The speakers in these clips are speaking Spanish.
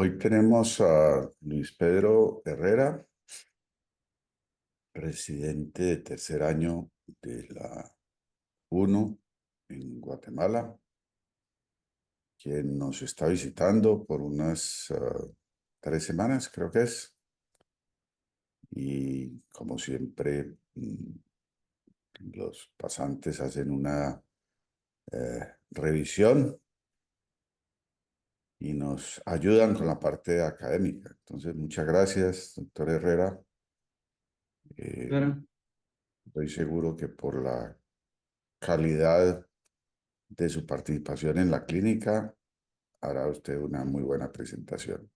Hoy tenemos a Luis Pedro Herrera, residente de tercer año de la UNO en Guatemala, quien nos está visitando por unas 3 semanas, creo que es. Y como siempre, los pasantes hacen una revisión y nos ayudan con la parte académica. Entonces, muchas gracias, doctor Herrera. Eh, Claro. Estoy seguro que por la calidad de su participación en la clínica hará usted una muy buena presentación.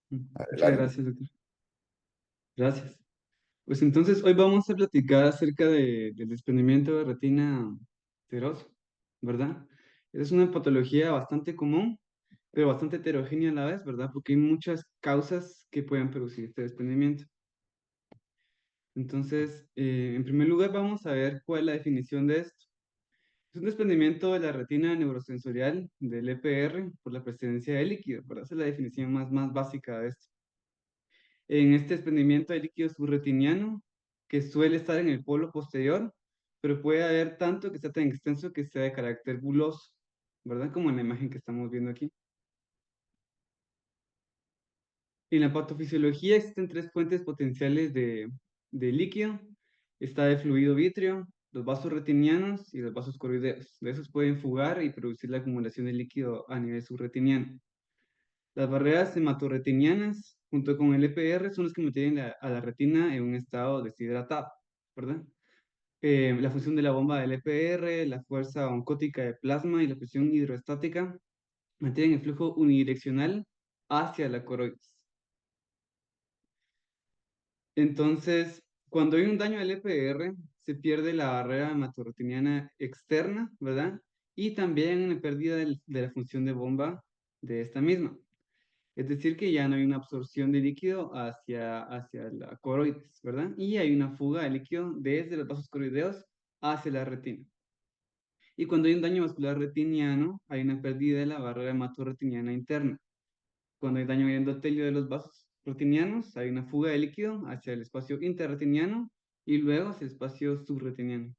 Muchas Adelante. gracias, doctor. Gracias. Pues entonces hoy vamos a platicar acerca del desprendimiento de retina seroso, ¿verdad? Es una patología bastante común, pero bastante heterogénea a la vez, ¿verdad? Porque hay muchas causas que pueden producir este desprendimiento. Entonces, en primer lugar, vamos a ver cuál es la definición de esto. Es un desprendimiento de la retina neurosensorial del EPR por la presencia de líquido, ¿verdad? Esa es la definición más básica de esto. En este desprendimiento hay líquido subretiniano que suele estar en el polo posterior, pero puede haber tanto que sea tan extenso que sea de carácter buloso, ¿verdad? Como en la imagen que estamos viendo aquí. En la patofisiología existen tres fuentes potenciales de líquido. Está el fluido vítreo, los vasos retinianos y los vasos coroideos. De esos pueden fugar y producir la acumulación de líquido a nivel subretiniano. Las barreras hematorretinianas, junto con el EPR, son las que mantienen a la retina en un estado deshidratado, ¿verdad? La función de la bomba del EPR, la fuerza oncótica de plasma y la presión hidroestática mantienen el flujo unidireccional hacia la coroides. Entonces, cuando hay un daño al EPR, se pierde la barrera hematorretiniana externa, ¿verdad? Y también una pérdida de la función de bomba de esta misma. Es decir, que ya no hay una absorción de líquido hacia la coroides, ¿verdad? Y hay una fuga de líquido desde los vasos coroideos hacia la retina. Y cuando hay un daño vascular retiniano, hay una pérdida de la barrera hematorretiniana interna. Cuando hay daño endotelio de los vasos retinianos, hay una fuga de líquido hacia el espacio interretiniano y luego hacia el espacio subretiniano.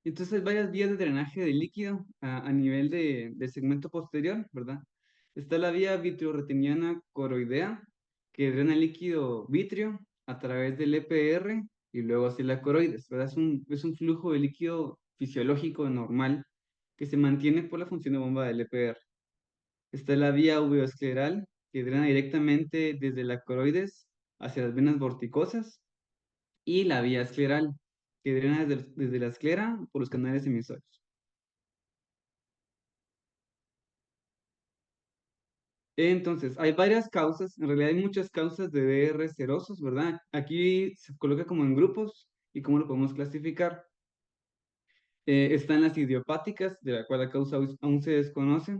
Entonces hay varias vías de drenaje de líquido a nivel del segmento posterior, ¿verdad? Está la vía vitreoretiniana coroidea, que drena líquido vítreo a través del EPR y luego hacia la coroides, ¿verdad? Es un flujo de líquido fisiológico normal que se mantiene por la función de bomba del EPR. Está la vía uveoescleral, que drena directamente desde la coroides hacia las venas vorticosas, y la vía escleral, que drena desde la esclera por los canales emisorios. Entonces, hay varias causas, en realidad hay muchas causas de DR serosos, ¿verdad? Aquí se coloca como en grupos y cómo lo podemos clasificar. Están las idiopáticas, de la cual la causa aún se desconoce,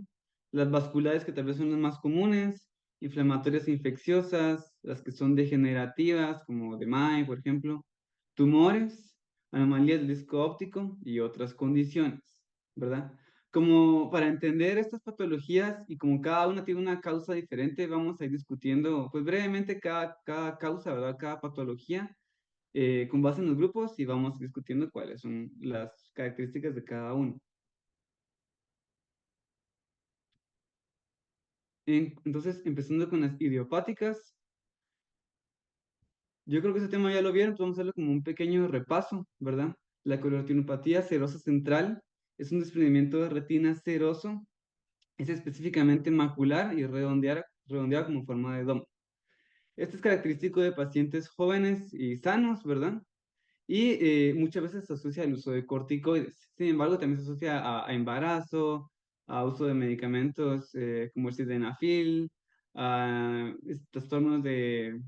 las vasculares, que tal vez son las más comunes, inflamatorias e infecciosas, las que son degenerativas, como de May, por ejemplo, tumores, anomalías del disco óptico y otras condiciones, ¿verdad? Como para entender estas patologías y como cada una tiene una causa diferente, vamos a ir discutiendo, pues brevemente cada causa, ¿verdad? Cada patología con base en los grupos y vamos discutiendo cuáles son las características de cada uno. Entonces, empezando con las idiopáticas, yo creo que ese tema ya lo vieron, entonces vamos a hacerlo como un pequeño repaso, ¿verdad? La coloretinopatía serosa central es un desprendimiento de retina seroso, es específicamente macular y redondeado como forma de domo. Este es característico de pacientes jóvenes y sanos, ¿verdad? Y muchas veces se asocia al uso de corticoides. Sin embargo, también se asocia a embarazo, a uso de medicamentos como el sildenafil, a trastornos de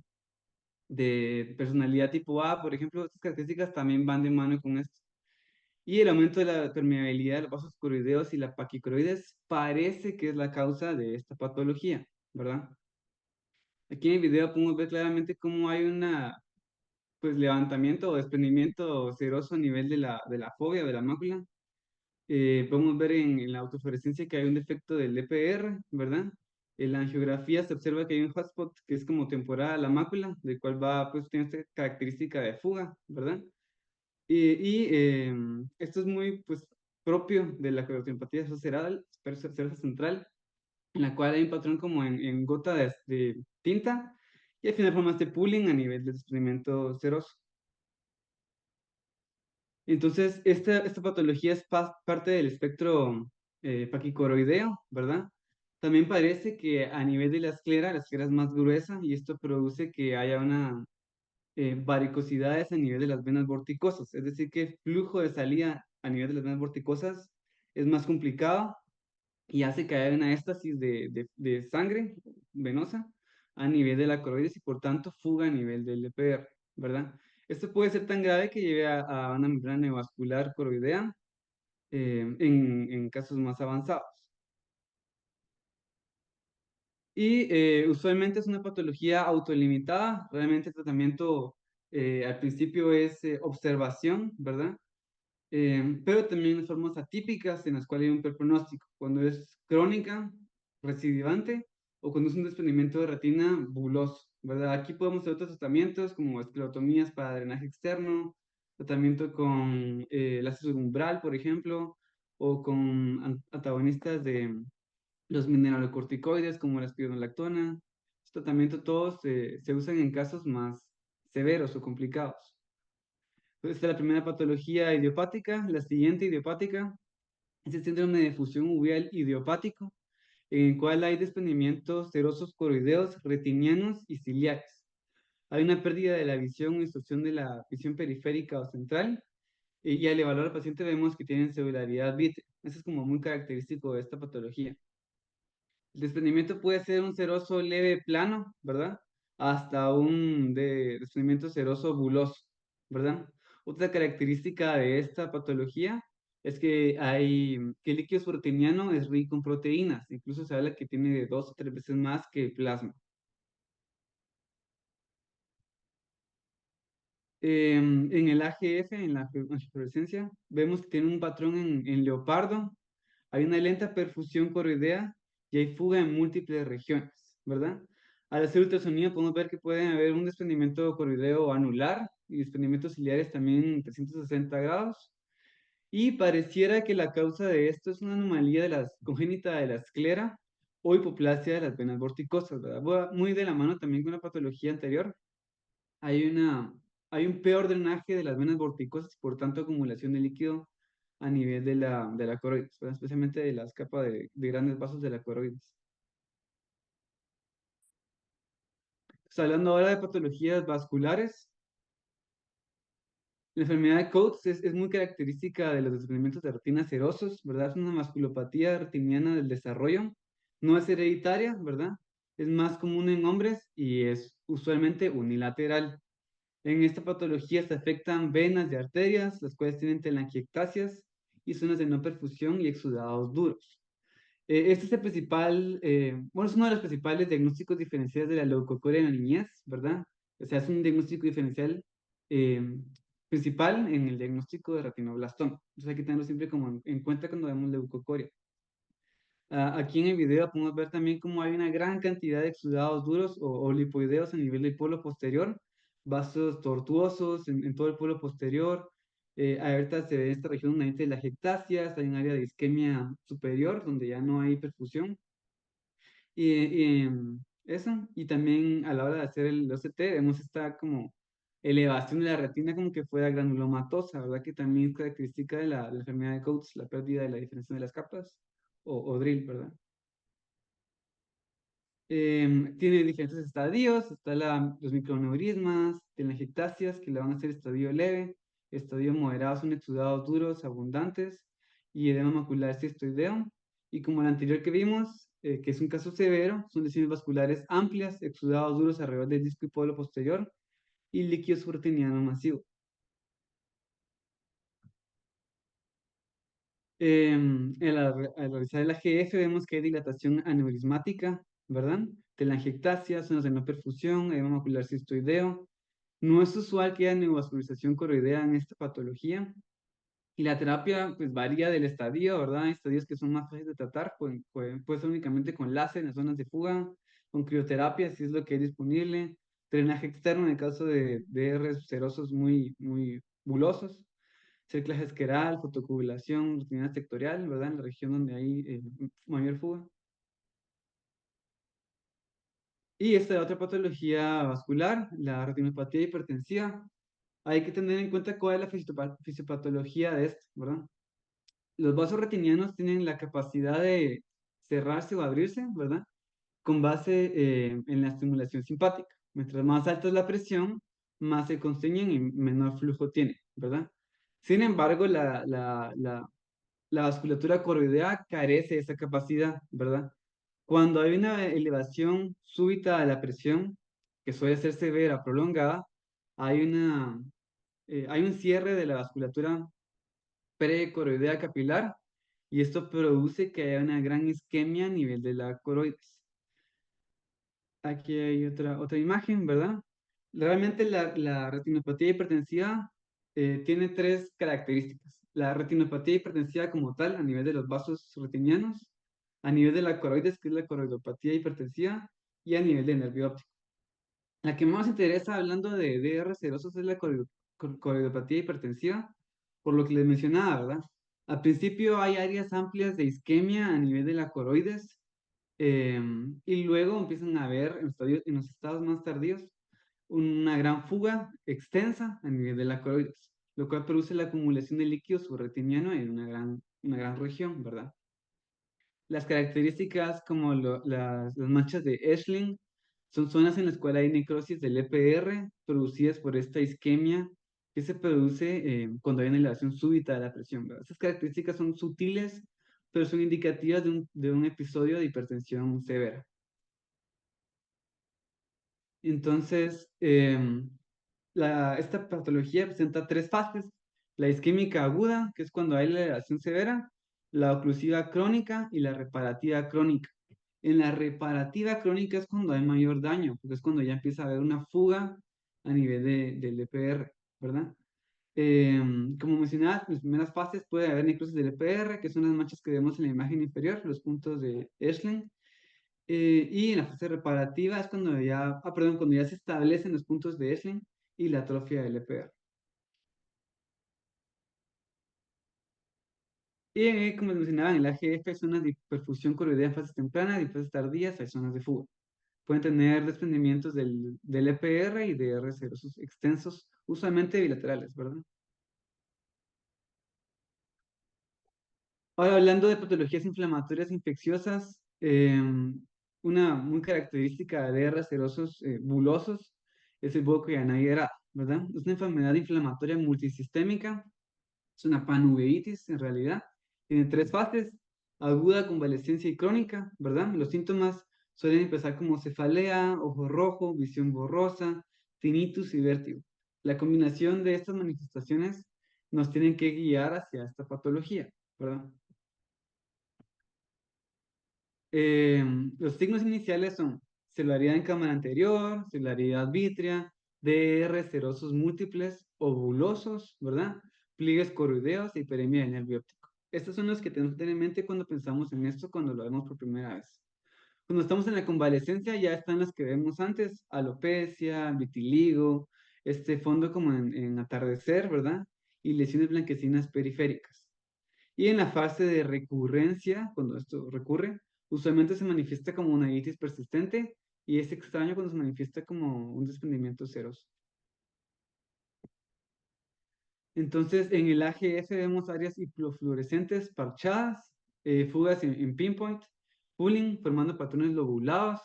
personalidad tipo A, por ejemplo. Estas características también van de mano con esto. Y el aumento de la permeabilidad de los vasos coroideos y la paquicroides parece que es la causa de esta patología, ¿verdad? Aquí en el video podemos ver claramente cómo hay una pues levantamiento o desprendimiento seroso a nivel de la fobia de la mácula. Podemos ver en la autofluorescencia que hay un defecto del EPR, ¿verdad? En la angiografía se observa que hay un hotspot que es como temporal a la mácula, del cual va, pues, tiene esta característica de fuga, ¿verdad? Esto es muy, pues, propio de la keratopatía serosa central, en la cual hay un patrón como en gota de tinta, y al final forma este pooling a nivel del desprendimiento seroso. Entonces, esta patología es parte del espectro paquicoroideo, ¿verdad? También parece que a nivel de la esclera es más gruesa y esto produce que haya una varicosidades a nivel de las venas vorticosas, es decir, que el flujo de salida a nivel de las venas vorticosas es más complicado y hace que haya una éstasis de sangre venosa a nivel de la coroides y por tanto fuga a nivel del EPR, ¿verdad? Esto puede ser tan grave que lleve a una membrana neovascular coroidea en casos más avanzados. Usualmente es una patología autolimitada, realmente el tratamiento al principio es observación, ¿verdad? Pero también hay formas atípicas en las cuales hay un peor pronóstico, cuando es crónica, recidivante, o cuando es un desprendimiento de retina buloso, ¿verdad? Aquí podemos hacer otros tratamientos como esclerotomías para drenaje externo, tratamiento con láser umbral, por ejemplo, o con antagonistas de los mineralocorticoides como la espironolactona. Estos tratamientos todos se usan en casos más severos o complicados. Esta es la primera patología idiopática. La siguiente idiopática es el síndrome de fusión uveal idiopático, en el cual hay desprendimientos serosos coroideos, retinianos y ciliares. Hay una pérdida de la visión o distorsión de la visión periférica o central, y al evaluar al paciente vemos que tienen celularidad vítrea. Eso es como muy característico de esta patología. El desprendimiento puede ser un seroso leve plano, ¿verdad? Hasta un desprendimiento seroso buloso, ¿verdad? Otra característica de esta patología es que el líquido proteniano es rico en proteínas, incluso se habla que tiene de 2 o 3 veces más que el plasma. En el AGF, en la fluorescencia, vemos que tiene un patrón en leopardo, hay una lenta perfusión coroidea y hay fuga en múltiples regiones, ¿verdad? Al hacer ultrasonido podemos ver que puede haber un desprendimiento coroideo anular y desprendimientos ciliares también en 360 grados. Y pareciera que la causa de esto es una anomalía congénita de la esclera o hipoplasia de las venas vorticosas, ¿verdad? Muy de la mano también con la patología anterior. Hay una, hay un peor drenaje de las venas vorticosas, por tanto acumulación de líquido a nivel de la coroides, ¿verdad? Especialmente de las capas de grandes vasos de la coroides. Pues, hablando ahora de patologías vasculares, la enfermedad de Coates es muy característica de los desprendimientos de retina serosos, ¿verdad? Es una vasculopatía retiniana del desarrollo. No es hereditaria, ¿verdad? Es más común en hombres y es usualmente unilateral. En esta patología se afectan venas y arterias, las cuales tienen telangiectasias y zonas de no perfusión y exudados duros. Este es el principal, bueno, es uno de los principales diagnósticos diferenciales de la leucocoria en la niñez, ¿verdad? O sea, es un diagnóstico diferencial eh, principal en el diagnóstico de retinoblastoma. Entonces hay que tenerlo siempre como en cuenta cuando vemos leucocoria. Aquí en el video podemos ver también cómo hay una gran cantidad de exudados duros o lipoideos a nivel del polo posterior, vasos tortuosos en todo el polo posterior. Ahorita se ve en esta región una de las ectasias, hay un área de isquemia superior donde ya no hay perfusión. Eso, y también a la hora de hacer el OCT, vemos esta como elevación de la retina como que fuera granulomatosa, ¿verdad? Que también es característica de la enfermedad de Coates, la pérdida de la diferenciación de las capas, o DRIL, ¿verdad? Tiene diferentes estadios, está los microneurismas, telangiectasias que le van a hacer estadio leve, estadio moderado son exudados duros, abundantes, y edema macular cistoideo. Y como el anterior que vimos, que es un caso severo, son lesiones vasculares amplias, exudados duros alrededor del disco y polo posterior, y líquido subarteniano masivo. Al realizar el AGF vemos que hay dilatación aneurismática, ¿verdad? Telangiectasia, zonas de no perfusión, edema macular cistoideo. No es usual que haya neovascularización coroidea en esta patología. Y la terapia pues varía del estadio, ¿verdad? Hay estadios que son más fáciles de tratar, puede ser únicamente con láser en las zonas de fuga, con crioterapia si es lo que hay disponible, drenaje externo en el caso de DR serosos muy bulosos, cerclaje esqueral, fotocoagulación, rutina sectorial, ¿verdad? En la región donde hay mayor fuga. Y esta otra patología vascular, la retinopatía hipertensiva. Hay que tener en cuenta cuál es la fisiopatología de esto, ¿verdad? Los vasos retinianos tienen la capacidad de cerrarse o abrirse, ¿verdad? Con base en la estimulación simpática. Mientras más alta es la presión, más se constriñen y menor flujo tiene, ¿verdad? Sin embargo, la vasculatura coroidea carece de esa capacidad, ¿verdad? Cuando hay una elevación súbita de la presión, que suele ser severa, prolongada, hay hay un cierre de la vasculatura precoroidea capilar y esto produce que haya una gran isquemia a nivel de la coroides. Aquí hay otra imagen, ¿verdad? Realmente la retinopatía hipertensiva tiene tres características. La retinopatía hipertensiva como tal, a nivel de los vasos retinianos, a nivel de la coroides, que es la coroidopatía hipertensiva, y a nivel de nervio óptico. La que más interesa hablando de DR serosos es la coroidopatía hipertensiva, por lo que les mencionaba, ¿verdad? Al principio hay áreas amplias de isquemia a nivel de la coroides, y luego empiezan a haber en los estados más tardíos una gran fuga extensa a nivel de la coroides, lo cual produce la acumulación de líquido subretiniano en una gran región, ¿verdad? Las características como las manchas de Eshling son zonas en las cuales hay necrosis del EPR producidas por esta isquemia que se produce cuando hay una elevación súbita de la presión, ¿verdad? Estas características son sutiles, pero son indicativas de un episodio de hipertensión severa. Entonces, esta patología presenta tres fases. La isquémica aguda, que es cuando hay la elevación severa, la oclusiva crónica y la reparativa crónica. En la reparativa crónica es cuando hay mayor daño, porque es cuando ya empieza a haber una fuga a nivel del EPR, ¿verdad? Como mencionaba, en las primeras fases puede haber necrosis del EPR, que son las manchas que vemos en la imagen inferior, los puntos de Eshling. Y en la fase reparativa es cuando cuando ya se establecen los puntos de Eshling y la atrofia del EPR. Y como les mencionaba, en el AGF hay zonas de perfusión coroidea en fases tempranas y en fases tardías hay zonas de fuga. Pueden tener desprendimientos del EPR y de R serosos extensos, usualmente bilaterales, ¿verdad? Ahora, hablando de patologías inflamatorias infecciosas, una muy característica de R serosos bulosos es el buco de ¿verdad? Es una enfermedad inflamatoria multisistémica, es una panuveitis en realidad. Tiene tres fases, aguda, convalescencia y crónica, ¿verdad? Los síntomas suelen empezar como cefalea, ojo rojo, visión borrosa, tinnitus y vértigo. La combinación de estas manifestaciones nos tienen que guiar hacia esta patología, ¿verdad? Eh, los signos iniciales son celularidad en cámara anterior, celularidad vítrea, DR serosos múltiples, ovulosos, ¿verdad? Pliegues coroideos e hiperemia del nervio óptico. Estos son los que tenemos que tener en mente cuando pensamos en esto, cuando lo vemos por primera vez. Cuando estamos en la convalecencia ya están las que vemos antes, alopecia, vitiligo, este fondo como en atardecer, ¿verdad? Y lesiones blanquecinas periféricas. Y en la fase de recurrencia, cuando esto recurre, usualmente se manifiesta como una itis persistente y es extraño cuando se manifiesta como un desprendimiento seroso. Entonces, en el AGF vemos áreas hiperfluorescentes parchadas, fugas en pinpoint, pooling, formando patrones lobulados,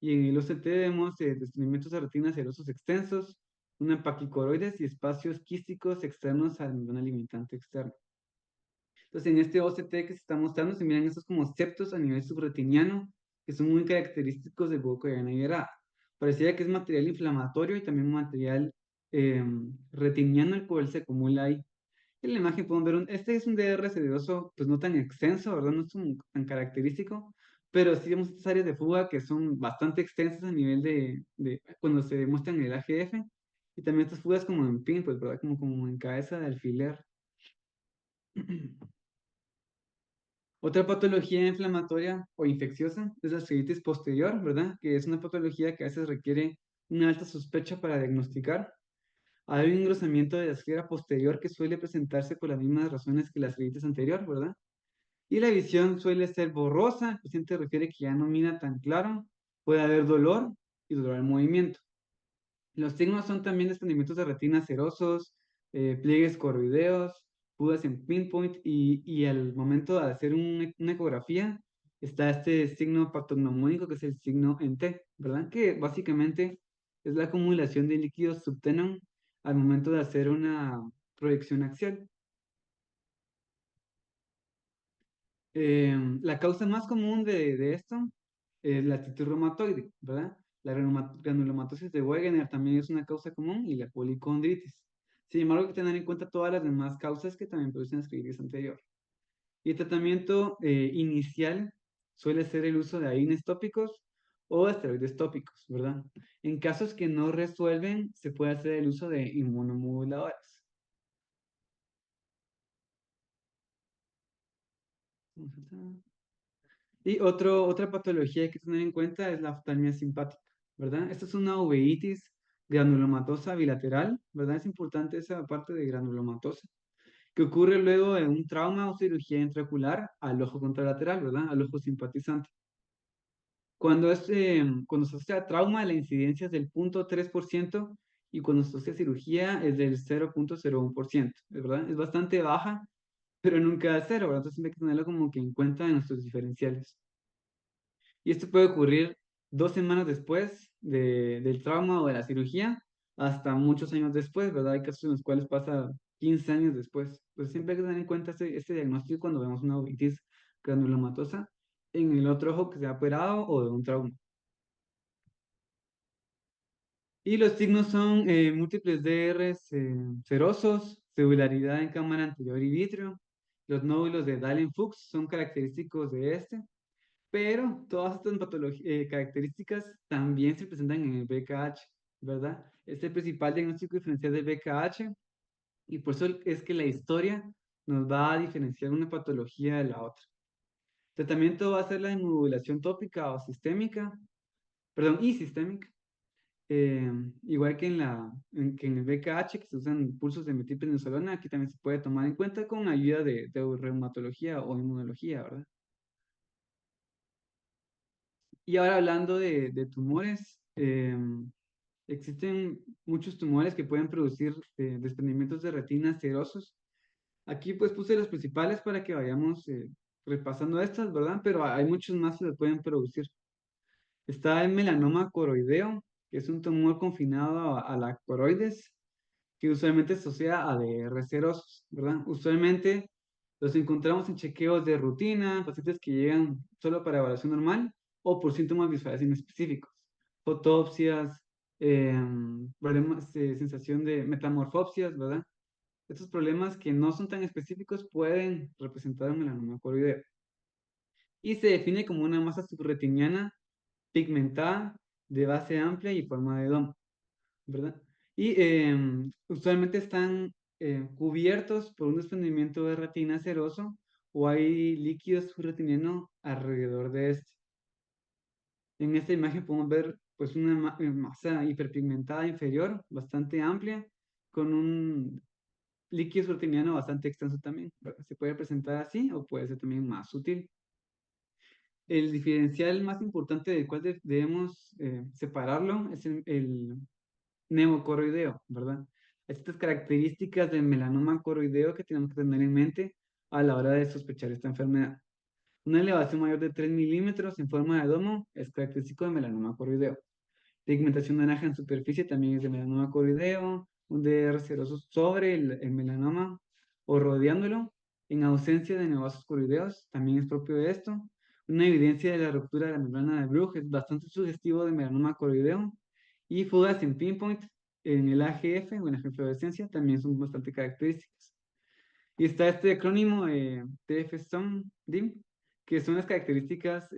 y en el OCT vemos desprendimientos de retinas serosos extensos, una paquicoroides y espacios quísticos externos al membrana limitante externo. Entonces, en este OCT que se está mostrando, se miran estos como septos a nivel subretiniano, que son muy característicos del buco de Naviera. Parecía que es material inflamatorio y también material retiniano, el cual se acumula ahí. En la imagen podemos ver, este es un DR sedoso, pues no tan extenso, ¿verdad? No es tan característico, pero sí vemos estas áreas de fuga que son bastante extensas a nivel de cuando se muestran en el AGF, y también estas fugas como en pin, pues, ¿verdad? Como en cabeza de alfiler. Otra patología inflamatoria o infecciosa es la artritis posterior, ¿verdad? Que es una patología que a veces requiere una alta sospecha para diagnosticar. Hay un engrosamiento de la esclera posterior que suele presentarse por las mismas razones que la artritis anterior, ¿verdad? Y la visión suele ser borrosa, el paciente refiere que ya no mira tan claro, puede haber dolor y dolor al movimiento. Los signos son también desprendimientos de retina serosos, pliegues coroideos, pudas en pinpoint y al momento de hacer una ecografía está este signo patognomónico que es el signo en T, ¿verdad? Que básicamente es la acumulación de líquidos subtenon al momento de hacer una proyección axial. La causa más común de esto es la artritis reumatoide, ¿verdad? La granulomatosis de Wegener también es una causa común y la policondritis. Sin embargo, hay que tener en cuenta todas las demás causas que también producen artritis anterior. Y el tratamiento inicial suele ser el uso de AINES tópicos o esteroides tópicos, ¿verdad? En casos que no resuelven, se puede hacer el uso de inmunomoduladores. Y otra patología que hay que tener en cuenta es la oftalmia simpática, ¿verdad? Esta es una uveitis granulomatosa bilateral, ¿verdad? Es importante esa parte de granulomatosa, que ocurre luego de un trauma o cirugía intraocular al ojo contralateral, ¿verdad? Al ojo simpatizante. Cuando se asocia a trauma, la incidencia es del 0,3% y cuando se asocia a cirugía es del 0,01%, ¿verdad? Es bastante baja, pero nunca cero, ¿verdad? Entonces siempre hay que tenerlo como que en cuenta en nuestros diferenciales. Y esto puede ocurrir 2 semanas después del trauma o de la cirugía, hasta muchos años después, ¿verdad? Hay casos en los cuales pasa 15 años después. Pues siempre hay que tener en cuenta este diagnóstico cuando vemos una uveitis granulomatosa en el otro ojo que se ha operado o de un trauma. Y los signos son múltiples DRs serosos, celularidad en cámara anterior y vítreo. Los nódulos de Dahlen-Fuchs son característicos de este. Pero todas estas características también se presentan en el BKH, ¿verdad? Es el principal diagnóstico diferencial del BKH y por eso es que la historia nos va a diferenciar una patología de la otra. El tratamiento va a ser la inmunomodulación tópica o sistémica, perdón, y sistémica, eh, igual que que en el BKH, que se usan pulsos de metilprednisolona, aquí también se puede tomar en cuenta con ayuda de reumatología o inmunología, ¿verdad? Y ahora hablando de tumores, existen muchos tumores que pueden producir desprendimientos de retina serosos. Aquí pues puse los principales para que vayamos repasando estas, ¿verdad? Pero hay muchos más que se pueden producir. Está el melanoma coroideo, que es un tumor confinado a la coroides, que usualmente se asocia a DR serosos, ¿verdad? Usualmente los encontramos en chequeos de rutina, pacientes que llegan solo para evaluación normal o por síntomas visuales inespecíficos, fotopsias, problemas de sensación de metamorfopsias, ¿verdad? Estos problemas que no son tan específicos pueden representar un melanoma coroideo. Y se define como una masa subretiniana pigmentada de base amplia y forma de domo, ¿verdad? Y usualmente están cubiertos por un desprendimiento de retina seroso o hay líquido subretiniano alrededor de este. En esta imagen podemos ver pues una masa hiperpigmentada inferior bastante amplia con un líquido subretiniano bastante extenso también, ¿verdad? Se puede presentar así o puede ser también más sutil. El diferencial más importante del cual debemos separarlo es el neocoroideo, ¿verdad? Estas características del melanoma coroideo que tenemos que tener en mente a la hora de sospechar esta enfermedad. Una elevación mayor de 3 milímetros en forma de domo es característico de melanoma coroideo. Pigmentación naranja en superficie también es de melanoma coroideo. Un DR ceroso sobre el melanoma o rodeándolo. En ausencia de neovasos coroideos también es propio de esto. Una evidencia de la ruptura de la membrana de Bruch es bastante sugestivo de melanoma coroideo. Y fugas en pinpoint en el AGF o en la inflorescencia también son bastante características. Y está este acrónimo TF-SOM-DIM, que son las características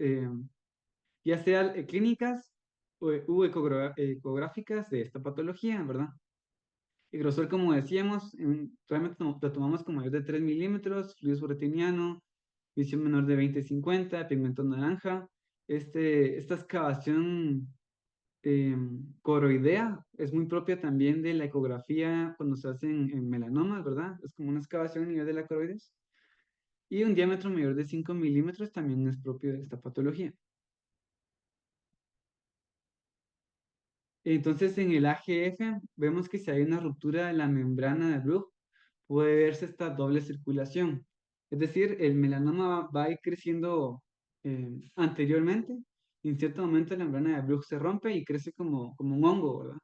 ya sea clínicas o ecográficas de esta patología, ¿verdad? El grosor, como decíamos, realmente lo tomamos como mayor de 3 milímetros, fluido subretiniano, visión menor de 20-50, pigmento naranja. Esta excavación coroidea es muy propia también de la ecografía cuando se hace en melanomas, ¿verdad? Es como una excavación a nivel de la coroides. Y un diámetro mayor de 5 milímetros también es propio de esta patología. Entonces, en el AGF vemos que si hay una ruptura de la membrana de Bruch, puede verse esta doble circulación. Es decir, el melanoma va a ir creciendo anteriormente, y en cierto momento la membrana de Bruch se rompe y crece como un hongo, ¿verdad?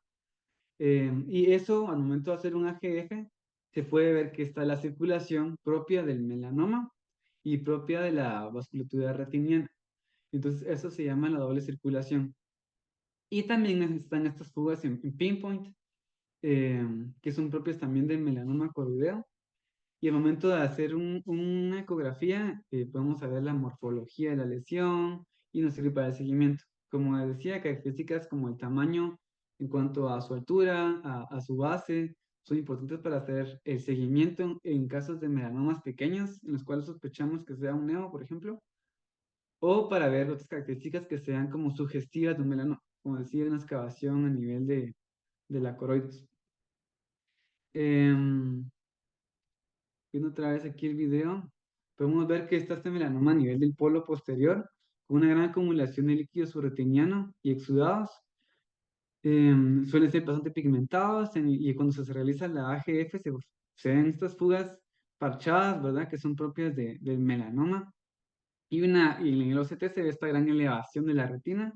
Y eso, al momento de hacer un AGF, se puede ver que está la circulación propia del melanoma y propia de la vasculatura retiniana. Entonces, eso se llama la doble circulación. Y también están estas fugas en pinpoint, eh, que son propias también del melanoma coroideo. Y al momento de hacer una ecografía, podemos saber la morfología de la lesión y nos sirve para el seguimiento. Como decía, características como el tamaño en cuanto a su altura, a su base, son importantes para hacer el seguimiento en casos de melanomas pequeños, en los cuales sospechamos que sea un neo, por ejemplo, o para ver otras características que sean como sugestivas de un melanoma, como decía, una excavación a nivel de la coroides. Em, Viendo otra vez aquí el video, podemos ver que está este melanoma a nivel del polo posterior, con una gran acumulación de líquido subretiniano y exudados. Suelen ser bastante pigmentados y cuando se realiza la AGF se ven estas fugas parchadas, ¿verdad? Que son propias del melanoma. Y en el OCT se ve esta gran elevación de la retina.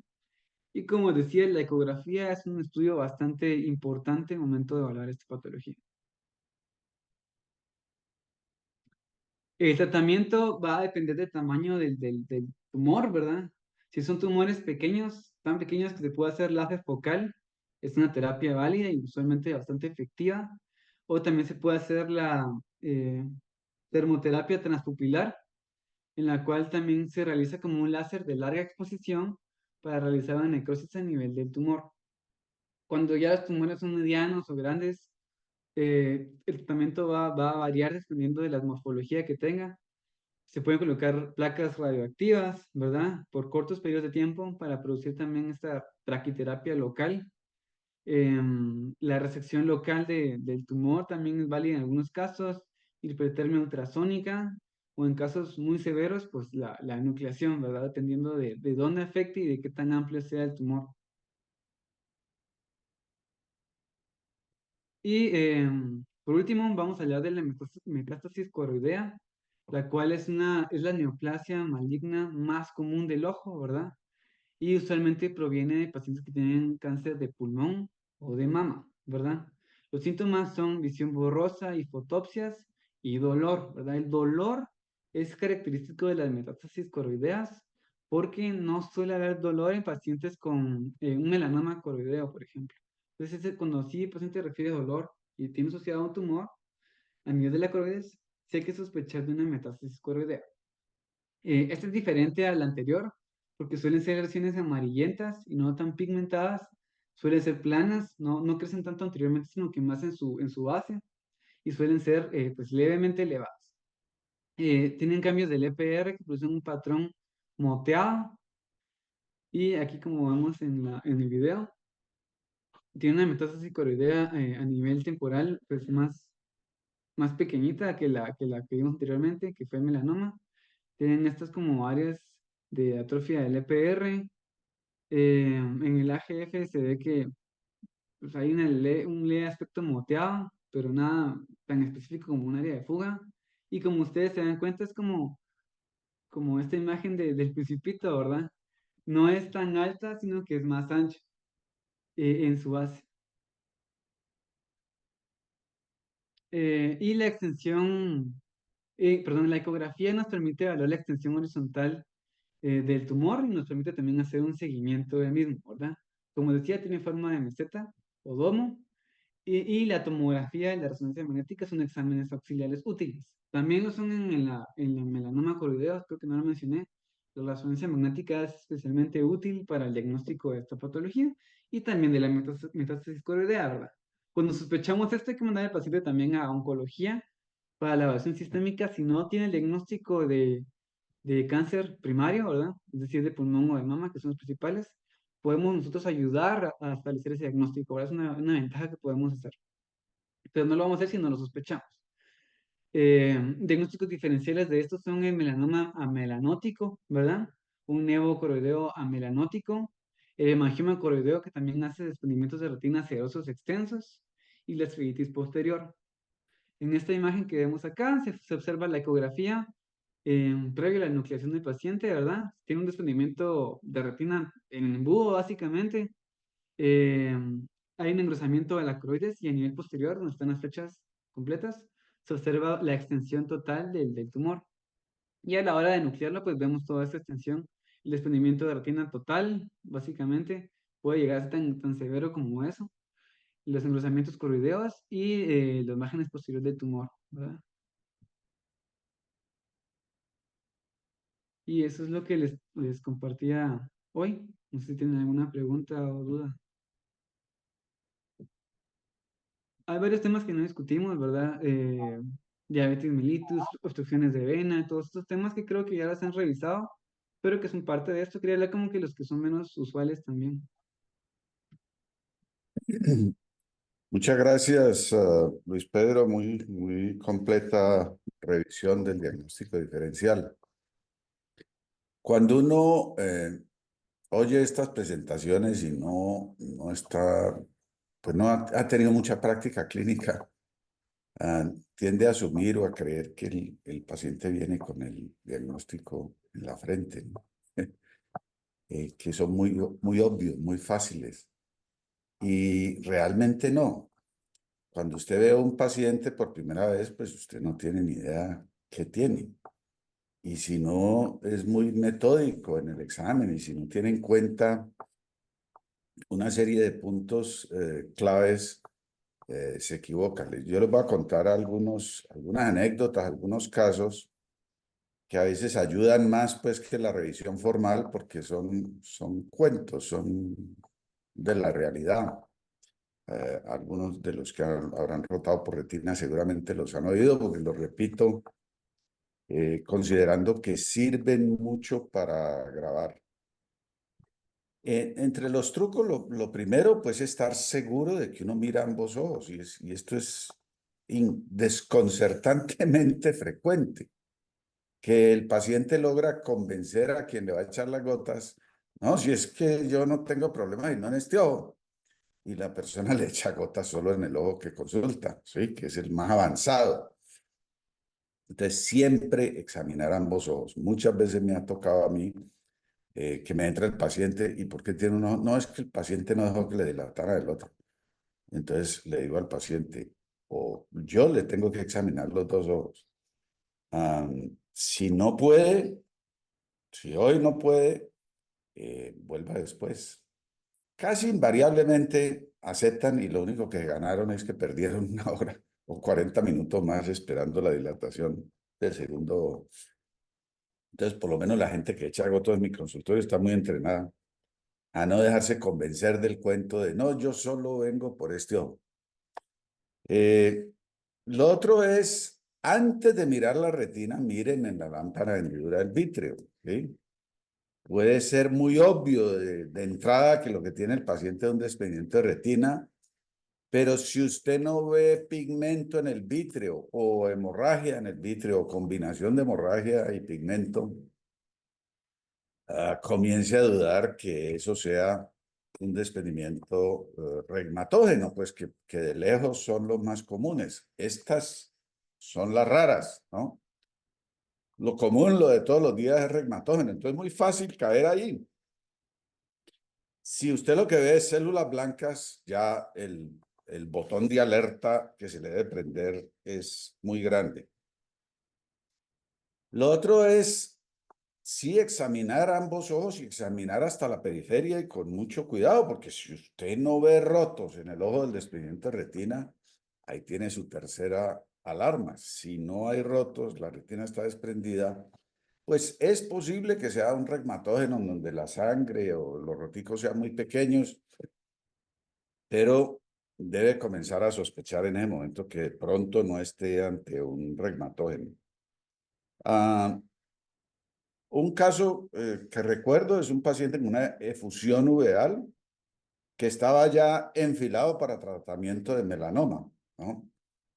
Y como decía, la ecografía es un estudio bastante importante en el momento de evaluar esta patología. El tratamiento va a depender del tamaño del tumor, ¿verdad? Si son tumores pequeños, tan pequeños que se puede hacer láser focal, es una terapia válida y usualmente bastante efectiva. O también se puede hacer la eh, termoterapia transpupilar, en la cual también se realiza como un láser de larga exposición para realizar una necrosis a nivel del tumor. Cuando ya los tumores son medianos o grandes, el tratamiento va a variar dependiendo de la morfología que tenga. Se pueden colocar placas radioactivas, ¿verdad? Por cortos periodos de tiempo para producir también esta traquiterapia local. La resección local del tumor también es válida en algunos casos, hipertermia ultrasónica o en casos muy severos, pues la enucleación, ¿verdad? Dependiendo de dónde afecte y de qué tan amplio sea el tumor. Y por último, vamos a hablar de la metástasis coroidea, la cual es la neoplasia maligna más común del ojo, ¿verdad? Y usualmente proviene de pacientes que tienen cáncer de pulmón o de mama, ¿verdad? Los síntomas son visión borrosa y fotopsias y dolor, ¿verdad? El dolor es característico de las metástasis coroideas porque no suele haber dolor en pacientes con un melanoma coroideo, por ejemplo. Entonces, cuando sí el paciente refiere dolor y tiene asociado un tumor a nivel de la coroides, sí hay que sospechar de una metástasis coroidea. Este es diferente al anterior porque suelen ser lesiones amarillentas y no tan pigmentadas, suelen ser planas, no crecen tanto anteriormente, sino que más en su base y suelen ser pues levemente elevadas. Tienen cambios del EPR que producen un patrón moteado y aquí como vemos en el video, tiene una metástasis coroidea a nivel temporal pues más pequeñita que vimos anteriormente, que fue el melanoma. Tienen estas como áreas de atrofia del EPR. En el AGF se ve que pues, hay un leve aspecto moteado, pero nada tan específico como un área de fuga. Y como ustedes se dan cuenta, es como esta imagen del principito, ¿verdad? No es tan alta, sino que es más ancha en su base. Y la extensión, perdón, la ecografía nos permite evaluar la extensión horizontal del tumor y nos permite también hacer un seguimiento del mismo, ¿verdad? Como decía, tiene forma de meseta o domo y la tomografía y la resonancia magnética son exámenes auxiliares útiles. También lo son en el melanoma coroideo, creo que no lo mencioné. La resonancia magnética es especialmente útil para el diagnóstico de esta patología y también de la metástasis coroidea, ¿verdad? Cuando sospechamos esto, hay que mandar al paciente también a oncología para la evaluación sistémica si no tiene el diagnóstico de cáncer primario, ¿verdad? Es decir, de pulmón o de mama, que son los principales. Podemos nosotros ayudar a establecer ese diagnóstico, ¿verdad? Es una ventaja que podemos hacer. Pero no lo vamos a hacer si no lo sospechamos. Diagnósticos diferenciales de estos son el melanoma amelanótico, ¿verdad? Un nevocoroideo amelanótico, el hemangioma coroideo que también hace desprendimientos de retina serosos extensos y la esferitis posterior. En esta imagen que vemos acá se observa la ecografía previo a la enucleación del paciente, ¿verdad? Tiene un desprendimiento de retina en embudo, básicamente. Eh, Hay un engrosamiento de la croides y a nivel posterior, donde están las flechas completas, se observa la extensión total del tumor. Y a la hora de nuclearlo, pues vemos toda esta extensión. El desprendimiento de retina total, básicamente, puede llegar a ser tan severo como eso. Los engrosamientos coroideos y los márgenes posteriores del tumor, ¿verdad? Y eso es lo que les compartía hoy. No sé si tienen alguna pregunta o duda. Hay varios temas que no discutimos, ¿verdad? Diabetes mellitus, obstrucciones de vena, todos estos temas que creo que ya las han revisado, pero que son parte de esto. Quería hablar como que los que son menos usuales también. Muchas gracias, Luis Pedro. Muy completa revisión del diagnóstico diferencial. Cuando uno oye estas presentaciones y no está, pues no ha tenido mucha práctica clínica, tiende a asumir o a creer que el paciente viene con el diagnóstico en la frente, ¿no? Que son muy obvios, muy fáciles. Y realmente no. Cuando usted ve a un paciente por primera vez, pues usted no tiene ni idea qué tiene. Y si no es muy metódico en el examen y si no tiene en cuenta una serie de puntos claves, se equivoca. Yo les voy a contar algunas anécdotas, algunos casos que a veces ayudan más pues que la revisión formal porque son cuentos, son de la realidad. Algunos de los que habrán rotado por retina seguramente los han oído porque los repito, considerando que sirven mucho para grabar. Entre los trucos, lo primero, pues, es estar seguro de que uno mira ambos ojos, y esto es desconcertantemente frecuente, que el paciente logra convencer a quien le va a echar las gotas, no, si es que yo no tengo problema y no en este ojo, y la persona le echa gotas solo en el ojo que consulta, ¿sí? Que es el más avanzado. Entonces, siempre examinar ambos ojos. Muchas veces me ha tocado a mí que me entra el paciente y ¿por qué tiene un ojo? No, es que el paciente no dejó que le dilatara el otro. Entonces le digo al paciente, o yo le tengo que examinar los dos ojos. Si no puede, si hoy no puede, vuelva después. Casi invariablemente aceptan y lo único que ganaron es que perdieron una hora o 40 minutos más esperando la dilatación del segundo ojo. Entonces, por lo menos la gente que echa gotas en mi consultorio está muy entrenada a no dejarse convencer del cuento de, no, yo solo vengo por este ojo. Lo otro es, antes de mirar la retina, miren en la lámpara de hendidura del vítreo, ¿sí? Puede ser muy obvio de entrada que lo que tiene el paciente es un desprendimiento de retina, pero si usted no ve pigmento en el vítreo o hemorragia en el vítreo o combinación de hemorragia y pigmento, comience a dudar que eso sea un desprendimiento regmatógeno, pues que de lejos son los más comunes. Estas son las raras, ¿no? Lo común, lo de todos los días es regmatógeno, entonces es muy fácil caer ahí. Si usted lo que ve es células blancas, ya el botón de alerta que se le debe prender es muy grande. Lo otro es sí examinar ambos ojos y examinar hasta la periferia y con mucho cuidado, porque si usted no ve rotos en el ojo del desprendimiento de retina, ahí tiene su tercera alarma. Si no hay rotos, la retina está desprendida, pues es posible que sea un regmatógeno en donde la sangre o los roticos sean muy pequeños, pero debe comenzar a sospechar en ese momento que de pronto no esté ante un reumatógeno. Un caso que recuerdo es un paciente con una efusión uveal que estaba ya enfilado para tratamiento de melanoma, ¿no?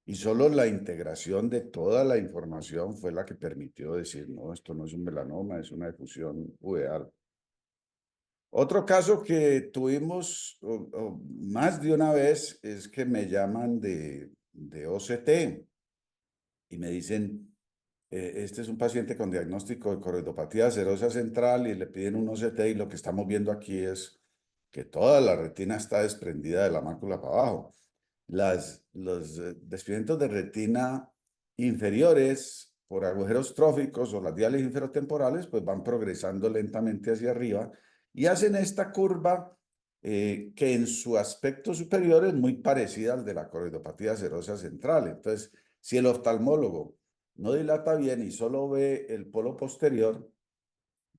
Y solo la integración de toda la información fue la que permitió decir, no, esto no es un melanoma, es una efusión uveal. Otro caso que tuvimos más de una vez es que me llaman de OCT y me dicen, este es un paciente con diagnóstico de corredopatía serosa central y le piden un OCT y lo que estamos viendo aquí es que toda la retina está desprendida de la mácula para abajo. Los desprendimientos de retina inferiores por agujeros tróficos o las diálisis inferotemporales pues van progresando lentamente hacia arriba y hacen esta curva que en su aspecto superior es muy parecida al de la corredopatía serosa central. Entonces, si el oftalmólogo no dilata bien y solo ve el polo posterior,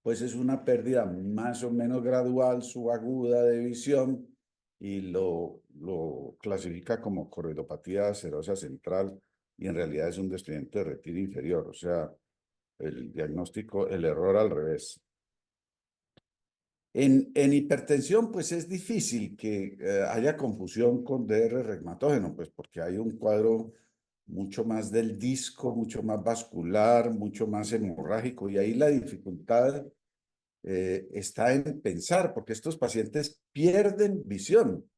pues es una pérdida más o menos gradual, subaguda de visión y lo clasifica como corredopatía serosa central y en realidad es un desprendimiento de retina inferior, o sea, el diagnóstico, el error al revés. En hipertensión, pues es difícil que haya confusión con DR reumatógeno, pues porque hay un cuadro mucho más del disco, mucho más vascular, mucho más hemorrágico, y ahí la dificultad está en pensar, porque estos pacientes pierden visión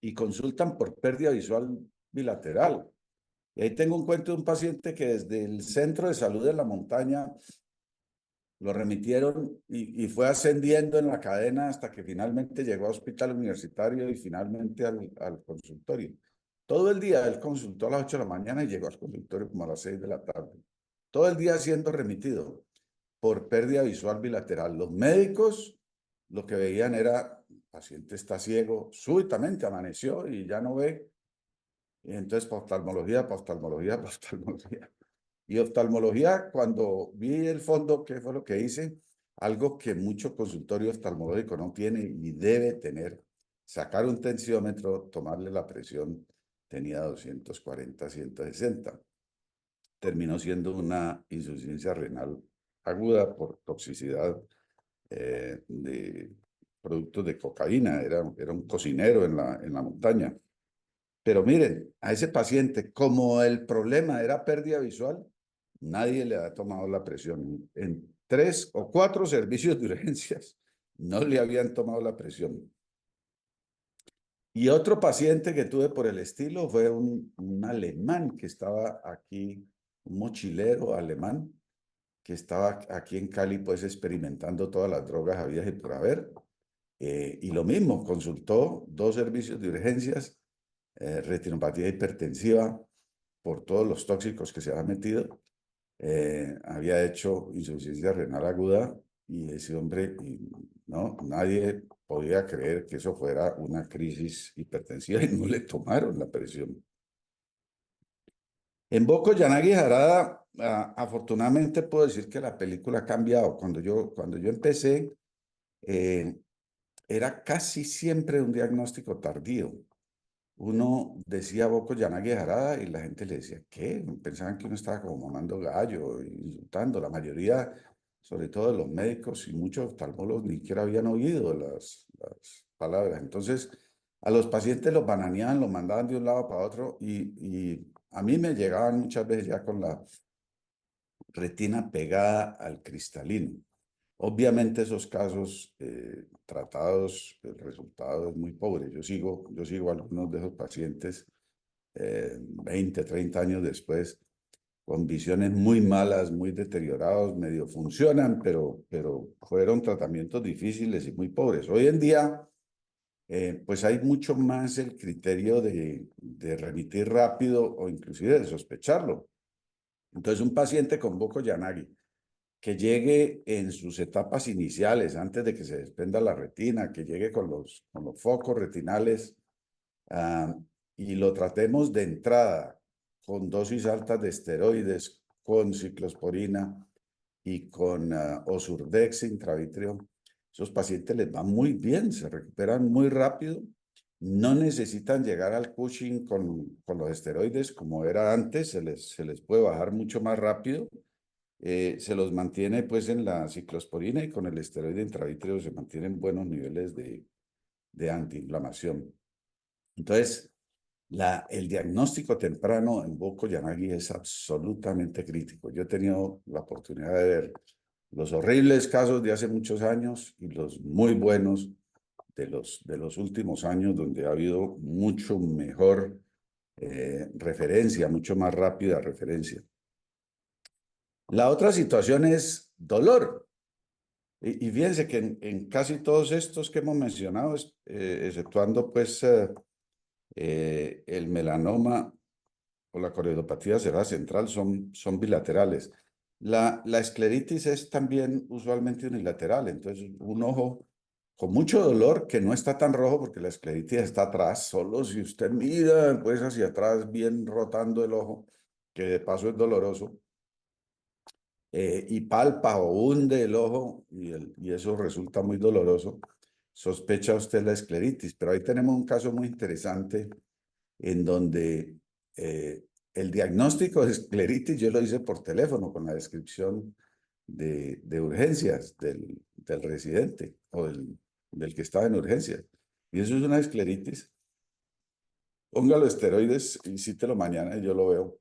y consultan por pérdida visual bilateral. Y ahí tengo un cuento de un paciente que desde el centro de salud de la montaña lo remitieron y fue ascendiendo en la cadena hasta que finalmente llegó a hospital universitario y finalmente al consultorio. Todo el día él consultó a las 8 de la mañana y llegó al consultorio como a las 6 de la tarde. Todo el día siendo remitido por pérdida visual bilateral. Los médicos lo que veían era, el paciente está ciego, súbitamente amaneció y ya no ve. Y entonces, para oftalmología, para oftalmología, para oftalmología. Y oftalmología, cuando vi el fondo, ¿qué fue lo que hice? Algo que mucho consultorio oftalmológico no tiene y debe tener. Sacar un tensiómetro, tomarle la presión, tenía 240, 160. Terminó siendo una insuficiencia renal aguda por toxicidad de productos de cocaína. Era un cocinero en la montaña. Pero miren, a ese paciente, como el problema era pérdida visual, nadie le ha tomado la presión. En 3 o 4 servicios de urgencias no le habían tomado la presión. Y otro paciente que tuve por el estilo fue un alemán que estaba aquí, un mochilero alemán, que estaba aquí en Cali, pues experimentando todas las drogas habidas y por haber. Y lo mismo, consultó 2 servicios de urgencias, retinopatía hipertensiva, por todos los tóxicos que se había metido, había hecho insuficiencia renal aguda y ese hombre, no, nadie podía creer que eso fuera una crisis hipertensiva y no le tomaron la presión. En Boko Yanagi Harada, afortunadamente puedo decir que la película ha cambiado. Cuando yo empecé, eh, era casi siempre un diagnóstico tardío. Uno decía Boko Yanagi Harada y la gente le decía, ¿qué? Pensaban que uno estaba como mamando gallo, insultando. La mayoría, sobre todo los médicos y muchos oftalmólogos, ni siquiera habían oído las palabras. Entonces, a los pacientes los bananeaban, los mandaban de un lado para otro y a mí me llegaban muchas veces ya con la retina pegada al cristalino. Obviamente esos casos tratados, el resultado es muy pobre. Yo sigo algunos de esos pacientes 20, 30 años después, con visiones muy malas, muy deteriorados, medio funcionan, pero fueron tratamientos difíciles y muy pobres. Hoy en día, pues hay mucho más el criterio de remitir rápido o inclusive de sospecharlo. Entonces, un paciente con Boko Yanagi que llegue en sus etapas iniciales, antes de que se desprenda la retina, que llegue con los focos retinales y lo tratemos de entrada con dosis altas de esteroides, con ciclosporina y con Osurdex intravítreo. Esos pacientes les va muy bien, se recuperan muy rápido no necesitan llegar al Cushing con los esteroides como era antes, se les puede bajar mucho más rápido. Se los mantiene pues en la ciclosporina y con el esteroide intravítreо se mantienen buenos niveles de antiinflamación. Entonces, el diagnóstico temprano en Boko-Yanagi es absolutamente crítico. Yo he tenido la oportunidad de ver los horribles casos de hace muchos años y los muy buenos de los últimos años, donde ha habido mucho mejor referencia, mucho más rápida referencia. La otra situación es dolor. Y fíjense que en casi todos estos que hemos mencionado, exceptuando pues el melanoma o la coreopatía será central, son bilaterales. La escleritis es también usualmente unilateral, entonces un ojo con mucho dolor que no está tan rojo porque la escleritis está atrás, solo si usted mira pues hacia atrás bien rotando el ojo, que de paso es doloroso, y palpa o hunde el ojo y eso resulta muy doloroso, sospecha usted la escleritis. Pero ahí tenemos un caso muy interesante en donde el diagnóstico de escleritis yo lo hice por teléfono con la descripción de urgencias del residente o del que estaba en urgencias. Y eso es una escleritis. Póngalo esteroides y cítelo mañana y yo lo veo.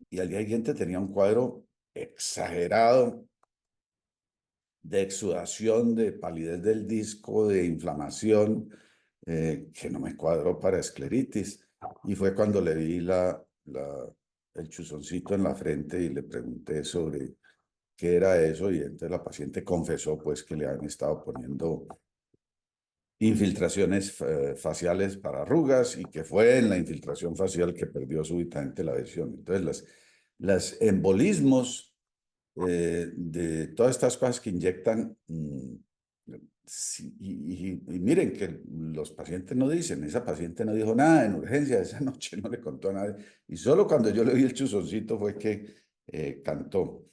Y al día siguiente tenía un cuadro exagerado de exudación, de palidez del disco, de inflamación, que no me cuadró para escleritis. Y fue cuando le vi el chuzoncito en la frente y le pregunté sobre qué era eso y entonces la paciente confesó pues que le han estado poniendo infiltraciones faciales para arrugas y que fue en la infiltración facial que perdió súbitamente la visión. Entonces las embolismos de todas estas cosas que inyectan, sí, y miren que los pacientes no dicen, esa paciente no dijo nada en urgencia, esa noche no le contó a nadie, y solo cuando yo le vi el chuzoncito fue que cantó.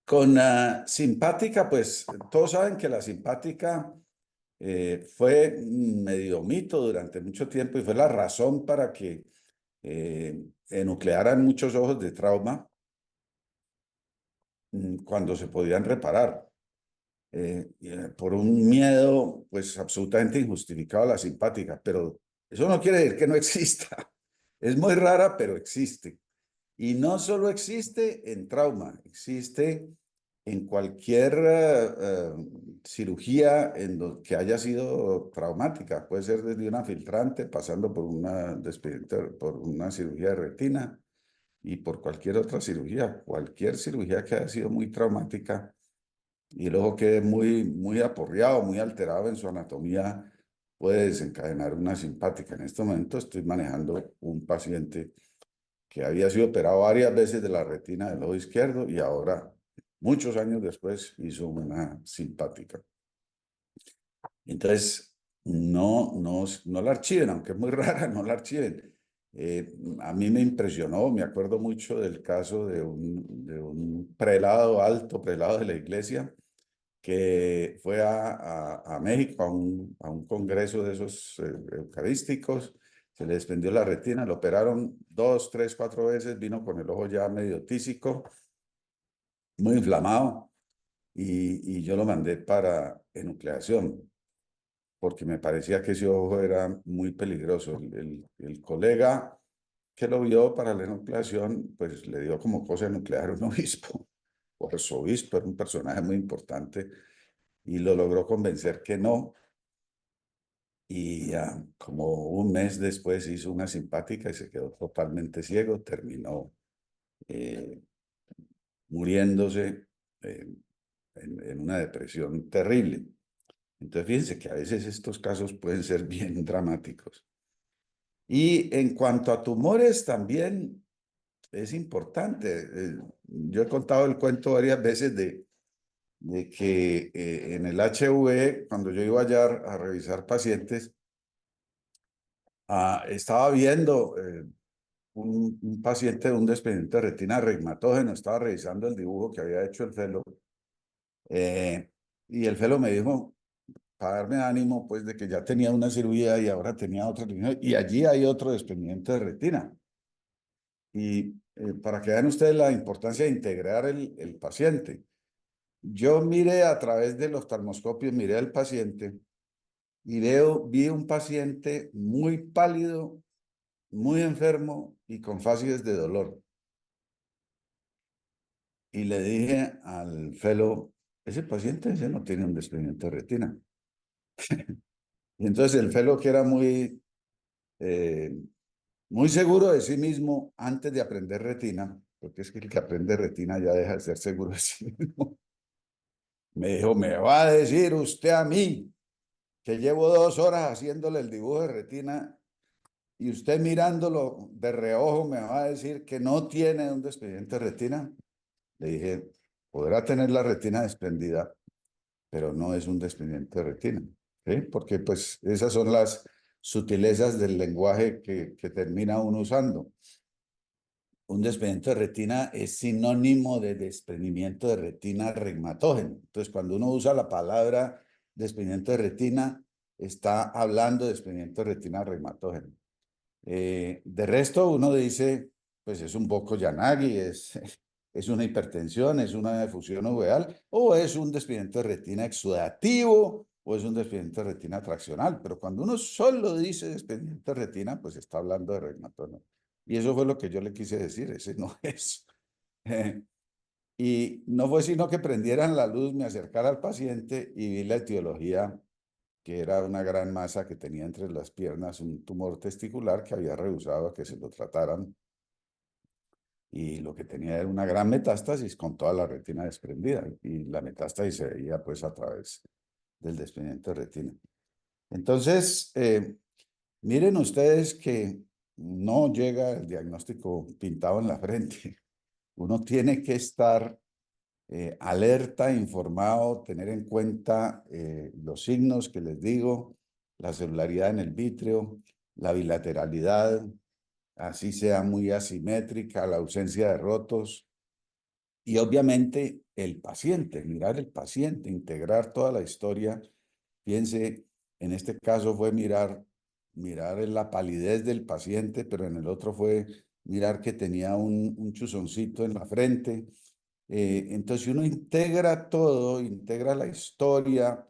Con simpática, pues todos saben que la simpática fue medio mito durante mucho tiempo y fue la razón para que enuclearan muchos ojos de trauma cuando se podían reparar. Por un miedo pues absolutamente injustificado a la simpática, pero eso no quiere decir que no exista. Es muy rara, pero existe. Y no solo existe en trauma, existe en cualquier cirugía que haya sido traumática. Puede ser desde una filtrante, pasando por por una cirugía de retina y por cualquier otra cirugía. Cualquier cirugía que haya sido muy traumática y el ojo quede muy aporreado, muy alterado en su anatomía, puede desencadenar una simpática. En este momento estoy manejando un paciente que había sido operado varias veces de la retina del ojo izquierdo y ahora, muchos años después, hizo una simpática. Entonces, no la archiven, aunque es muy rara, no la archiven. A mí me impresionó, me acuerdo mucho del caso de un prelado, alto prelado de la iglesia, que fue a México a un congreso de esos eucarísticos, se le desprendió la retina, lo operaron 2, 3, 4 veces, vino con el ojo ya medio tísico, muy inflamado, y yo lo mandé para enucleación, porque me parecía que ese ojo era muy peligroso. El colega que lo vio para la enucleación, pues le dio como cosa enuclear un obispo, o arzobispo, era un personaje muy importante, y lo logró convencer que no. Y como un mes después hizo una simpática y se quedó totalmente ciego, terminó eh, muriéndose eh, en una depresión terrible. Entonces, fíjense que a veces estos casos pueden ser bien dramáticos. Y en cuanto a tumores, también es importante. Yo he contado el cuento varias veces de que en el HIV, cuando yo iba allá a revisar pacientes, estaba viendo un paciente de un desprendimiento de retina reumatoide, estaba revisando el dibujo que había hecho el fellow, y el fellow me dijo, darme ánimo, pues, de que ya tenía una cirugía y ahora tenía otra, y allí hay otro desprendimiento de retina. Y para que vean ustedes la importancia de integrar el paciente. Yo miré a través del oftalmoscopio, miré al paciente y vi un paciente muy pálido, muy enfermo y con fáciles de dolor. Y le dije al fellow, ese paciente ese no tiene un desprendimiento de retina. Y entonces el fellow, que era eh, muy seguro de sí mismo antes de aprender retina, porque es que el que aprende retina ya deja de ser seguro de sí mismo, me dijo, me va a decir usted a mí que llevo 2 horas haciéndole el dibujo de retina y usted mirándolo de reojo me va a decir que no tiene un desprendimiento de retina. Le dije, podrá tener la retina desprendida, pero no es un desprendimiento de retina, ¿sí? Porque pues esas son las sutilezas del lenguaje que termina uno usando. Un desprendimiento de retina es sinónimo de desprendimiento de retina regmatógeno. Entonces, cuando uno usa la palabra desprendimiento de retina, está hablando de desprendimiento de retina regmatógeno. De resto, uno dice, pues es un poco Yanagi, es una hipertensión, es una efusión uveal, o es un desprendimiento de retina exudativo, o es un desprendimiento de retina traccional. Pero cuando uno solo dice desprendimiento de retina, pues está hablando de regmatógeno. Y eso fue lo que yo le quise decir, ese no es. Y no fue sino que prendieran la luz, me acercara al paciente y vi la etiología, que era una gran masa que tenía entre las piernas, un tumor testicular que había rehusado a que se lo trataran. Y lo que tenía era una gran metástasis con toda la retina desprendida. Y la metástasis se veía pues a través del desprendimiento de retina. Entonces, miren ustedes que no llega el diagnóstico pintado en la frente. Uno tiene que estar alerta, informado, tener en cuenta los signos que les digo, la celularidad en el vítreo, la bilateralidad, así sea muy asimétrica, la ausencia de rotos y obviamente el paciente, mirar el paciente, integrar toda la historia. Piense, en este caso fue mirar la palidez del paciente, pero en el otro fue mirar que tenía un chuzoncito en la frente. Entonces, si uno integra todo, integra la historia,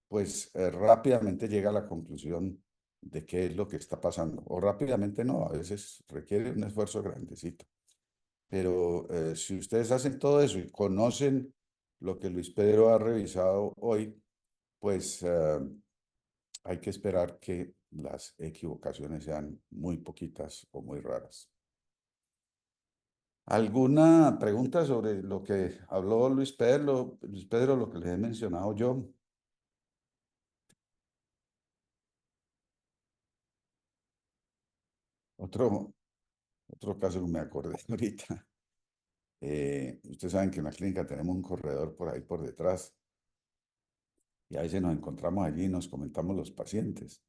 pues rápidamente llega a la conclusión de qué es lo que está pasando. O rápidamente no, a veces requiere un esfuerzo grandecito. Pero si ustedes hacen todo eso y conocen lo que Luis Pedro ha revisado hoy, pues hay que esperar que las equivocaciones sean muy poquitas o muy raras. ¿Alguna pregunta sobre lo que habló Luis Pedro, lo que les he mencionado yo? Otro caso que me acordé ahorita. Ustedes saben que en la clínica tenemos un corredor por ahí por detrás y a veces nos encontramos allí y nos comentamos los pacientes.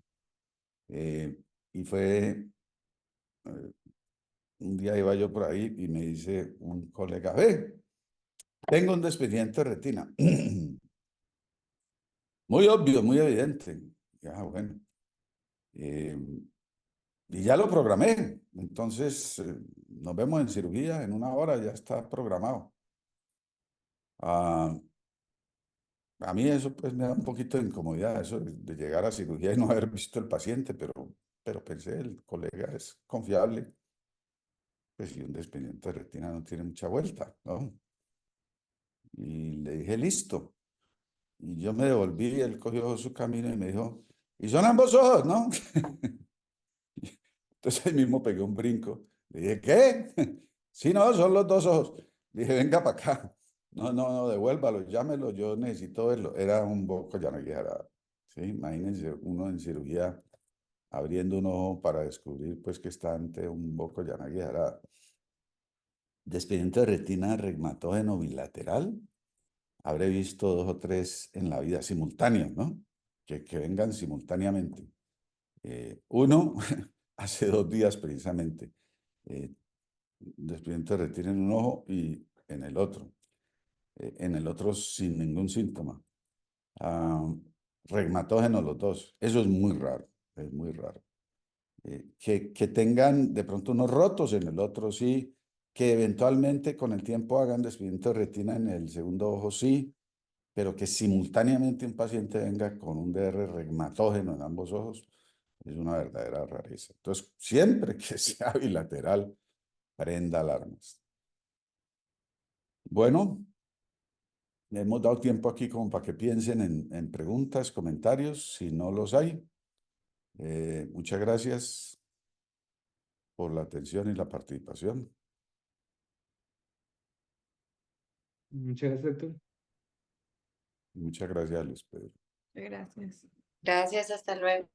Eh, y fue, un día iba yo por ahí y me dice un colega, ve, tengo un desprendimiento de retina. Muy obvio, muy evidente. Ya, bueno. Eh, y ya lo programé. Entonces, nos vemos en cirugía en 1 hora, ya está programado. Ah, a mí eso pues me da un poquito de incomodidad, eso de llegar a cirugía y no haber visto el paciente, pero pensé, el colega es confiable, pues si un desprendimiento de retina no tiene mucha vuelta, ¿no? Y le dije, listo. Y yo me devolví y él cogió su camino y me dijo, y son ambos ojos, ¿no? Entonces ahí mismo pegué un brinco. Le dije, ¿qué? Sí, no, son los 2 ojos. Le dije, venga para acá. No, no, no, devuélvalo, llámelo, yo necesito verlo. Era un boco llanoguera. Sí, imagínense uno en cirugía abriendo un ojo para descubrir pues que está ante un boco llanoguera. Desprendimiento de retina regmatógeno bilateral. Habré visto 2 o 3 en la vida simultáneos, ¿no? Que vengan simultáneamente. Uno, hace 2 días precisamente, desprendimiento de retina en un ojo y en el otro sin ningún síntoma. Ah, regmatógenos los dos. Eso es muy raro, es muy raro. Que tengan de pronto unos rotos en el otro, sí, que eventualmente con el tiempo hagan desprendimiento de retina en el segundo ojo, sí, pero que simultáneamente un paciente venga con un DR regmatógeno en ambos ojos, es una verdadera rareza. Entonces, siempre que sea bilateral, prenda alarmas. Bueno, le hemos dado tiempo aquí como para que piensen en preguntas, comentarios, si no los hay. Muchas gracias por la atención y la participación. Muchas gracias, doctor. Muchas gracias, Luis Pedro. Gracias. Gracias, hasta luego.